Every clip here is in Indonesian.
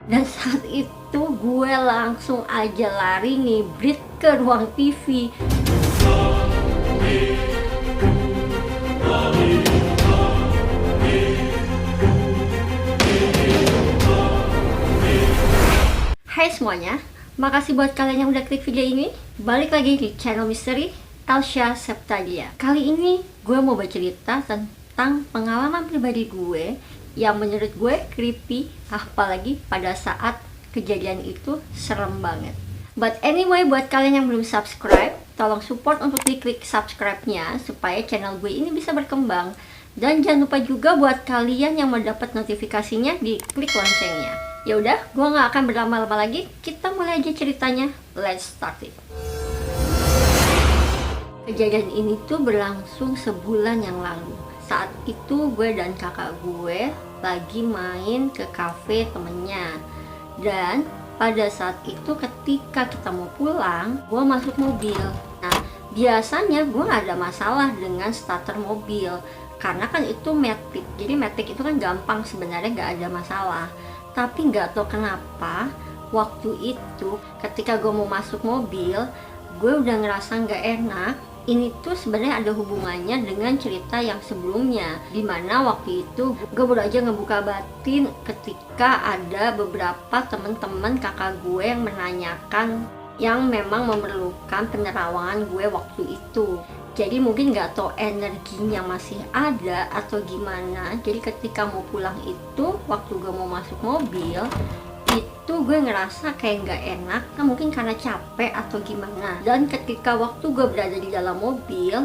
Dan saat itu gue langsung aja lari ngibrit ke ruang TV. Hai semuanya, makasih buat kalian yang udah klik video ini. Balik lagi di channel Misteri Elsha Septadia. Kali ini gue mau bercerita tentang pengalaman pribadi gue yang menurut gue creepy, apalagi pada saat kejadian itu serem banget. But anyway, buat kalian yang belum subscribe, tolong support untuk diklik subscribe-nya supaya channel gue ini bisa berkembang. Dan jangan lupa juga buat kalian yang mau dapat notifikasinya, diklik loncengnya. Ya udah, gue nggak akan berlama-lama lagi. Kita mulai aja ceritanya. Let's start it. Kejadian ini tuh berlangsung sebulan yang lalu. Saat itu gue dan kakak gue lagi main ke kafe temennya. Dan pada saat itu ketika kita mau pulang, gue masuk mobil. Nah, biasanya gue gak ada masalah dengan starter mobil, karena kan itu matic. Jadi matic itu kan gampang sebenarnya, gak ada masalah. Tapi gak tahu kenapa waktu itu ketika gue mau masuk mobil, gue udah ngerasa gak enak. Ini tuh sebenarnya ada hubungannya dengan cerita yang sebelumnya, dimana waktu itu gue baru aja ngebuka batin ketika ada beberapa temen-temen kakak gue yang menanyakan yang memang memerlukan penerawangan gue waktu itu. Jadi mungkin gak tau energinya masih ada atau gimana. Jadi ketika mau pulang itu, waktu gue mau masuk mobil itu gue ngerasa kayak nggak enak, nah, mungkin karena capek atau gimana. Dan ketika waktu gue berada di dalam mobil,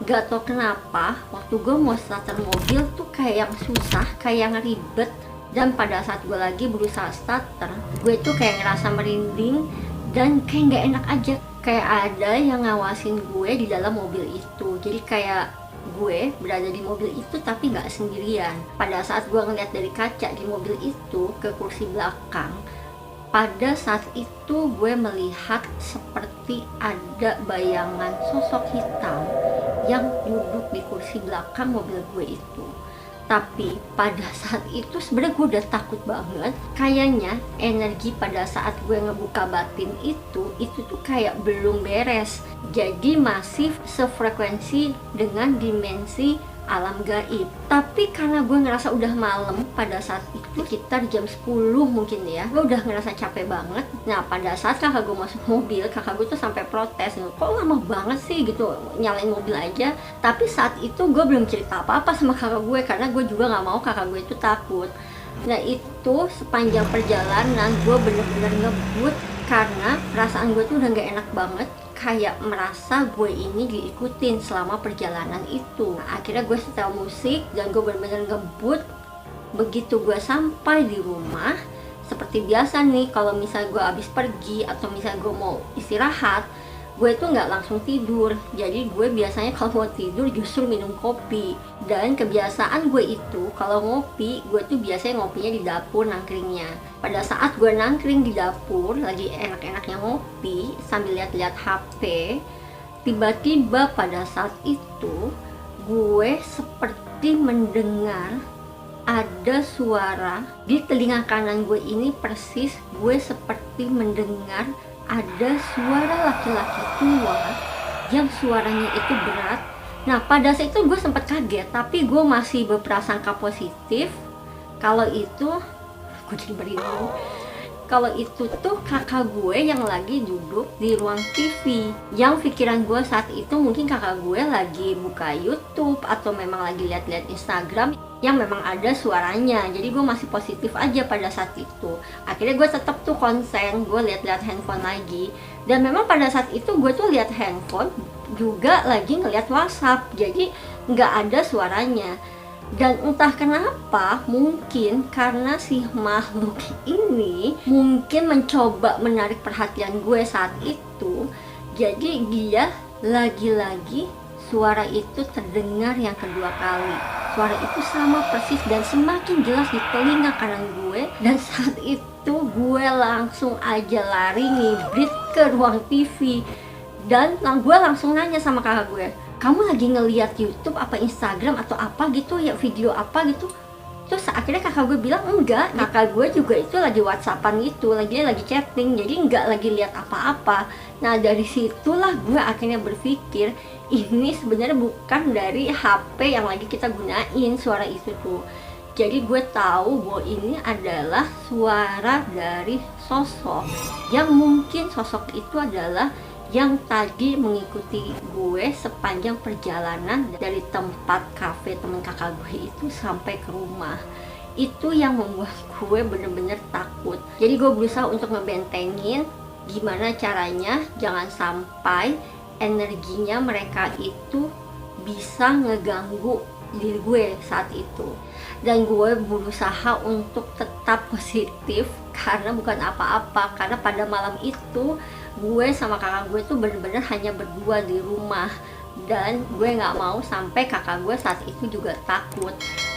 gak tau kenapa waktu gue mau starter mobil tuh kayak yang susah, kayak yang ribet. Dan pada saat gue lagi berusaha starter, gue tuh kayak ngerasa merinding dan kayak nggak enak aja, kayak ada yang ngawasin gue di dalam mobil itu. Jadi kayak gue berada di mobil itu tapi nggak sendirian. Pada saat gue ngeliat dari kaca di mobil itu ke kursi belakang, pada saat itu gue melihat seperti ada bayangan sosok hitam yang duduk di kursi belakang mobil gue itu. Tapi pada saat itu sebenarnya gue udah takut banget. Kayaknya energi pada saat gue ngebuka batin itu tuh kayak belum beres. Jadi masih sefrekuensi dengan dimensi alam gaib. Tapi karena gue ngerasa udah malam pada saat itu, sekitar jam 10 mungkin ya, gue udah ngerasa capek banget. Nah pada saat kakak gue masuk mobil, kakak gue tuh sampai protes, kok lama banget sih gitu nyalain mobil aja. Tapi saat itu gue belum cerita apa-apa sama kakak gue, karena gue juga gak mau kakak gue itu takut. Nah itu sepanjang perjalanan gue bener-bener ngebut, karena perasaan gue tuh udah gak enak banget, kayak merasa gue ini diikutin selama perjalanan itu. Nah, akhirnya gue setel musik dan gue bener-bener ngebut. Begitu gue sampai di rumah, seperti biasa nih, kalau misalnya gue habis pergi atau misalnya gue mau istirahat, gue tuh nggak langsung tidur. Jadi gue biasanya kalau mau tidur justru minum kopi. Dan kebiasaan gue itu kalau ngopi, gue tuh biasanya ngopinya di dapur nangkringnya. Pada saat gue nangkring di dapur lagi enak-enaknya ngopi sambil lihat-lihat HP, tiba-tiba pada saat itu gue seperti mendengar ada suara di telinga kanan gue ini. Persis gue seperti mendengar ada suara laki-laki tua yang suaranya itu berat. Nah pada saat itu gue sempat kaget, tapi gue masih berprasangka positif kalau itu, gue jadi merinding, kalau itu tuh kakak gue yang lagi duduk di ruang TV. Yang pikiran gue saat itu mungkin kakak gue lagi buka YouTube atau memang lagi lihat-lihat Instagram yang memang ada suaranya. Jadi gue masih positif aja pada saat itu. Akhirnya gue tetap tuh konsen, gue lihat-lihat handphone lagi. Dan memang pada saat itu gue tuh lihat handphone juga lagi ngeliat WhatsApp, jadi nggak ada suaranya. Dan entah kenapa, mungkin karena si makhluk ini mungkin mencoba menarik perhatian gue saat itu, jadi dia lagi-lagi suara itu terdengar yang kedua kali. Suara itu sama persis dan semakin jelas di telinga kanan gue. Dan saat itu gue langsung aja lari ngibrit ke ruang TV. Dan gue langsung nanya sama kakak gue, kamu lagi ngeliat YouTube apa Instagram atau apa gitu ya, video apa gitu? Terus akhirnya kakak gue bilang enggak, kakak gue juga itu lagi whatsappan itu, lagi chatting, jadi enggak lagi lihat apa-apa. Nah dari situlah gue akhirnya berpikir ini sebenarnya bukan dari HP yang lagi kita gunain suara itu tuh. Jadi gue tahu bahwa ini adalah suara dari sosok yang mungkin sosok itu adalah yang tadi mengikuti gue sepanjang perjalanan dari tempat kafe temen kakak gue itu sampai ke rumah. Itu yang membuat gue bener-bener takut. Jadi gue berusaha untuk ngebentengin gimana caranya jangan sampai energinya mereka itu bisa ngeganggu diri gue saat itu. Dan gue berusaha untuk tetap positif karena bukan apa-apa, karena pada malam itu gue sama kakak gue tuh bener-bener hanya berdua di rumah, dan gue nggak mau sampai kakak gue saat itu juga takut.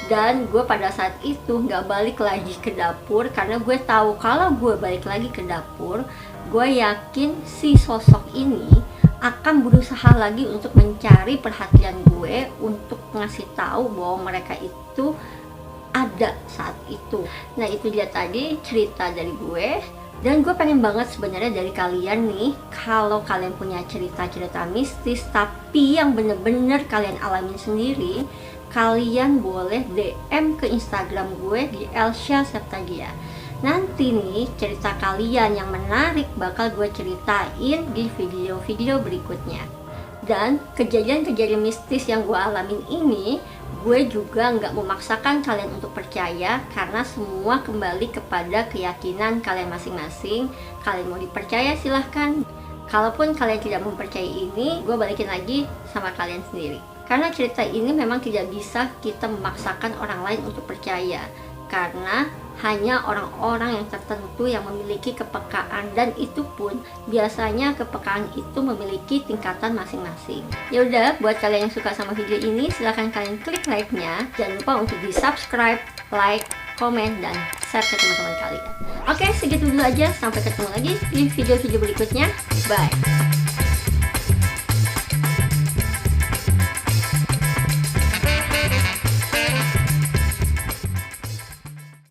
Dan gue pada saat itu nggak balik lagi ke dapur karena gue tahu kalau gue balik lagi ke dapur, gue yakin si sosok ini akan berusaha lagi untuk mencari perhatian gue, untuk ngasih tahu bahwa mereka itu ada saat itu. Nah itu dia tadi cerita dari gue, dan gue pengen banget sebenarnya dari kalian nih, kalau kalian punya cerita-cerita mistis tapi yang bener-bener kalian alamin sendiri, kalian boleh DM ke Instagram gue di Elsha Septagia. Nanti nih cerita kalian yang menarik bakal gue ceritain di video-video berikutnya. Dan kejadian-kejadian mistis yang gue alamin ini, gue juga nggak memaksakan kalian untuk percaya, karena semua kembali kepada keyakinan kalian masing-masing. Kalian mau dipercaya silahkan, kalaupun kalian tidak mempercayai ini, gue balikin lagi sama kalian sendiri. Karena cerita ini memang tidak bisa kita memaksakan orang lain untuk percaya, karena hanya orang-orang yang tertentu yang memiliki kepekaan, dan itu pun biasanya kepekaan itu memiliki tingkatan masing-masing. Ya udah, buat kalian yang suka sama video ini, silahkan kalian klik like-nya. Jangan lupa untuk di subscribe, like, komen, dan share ke teman-teman kalian. Oke, segitu dulu aja. Sampai ketemu lagi di video-video berikutnya. Bye.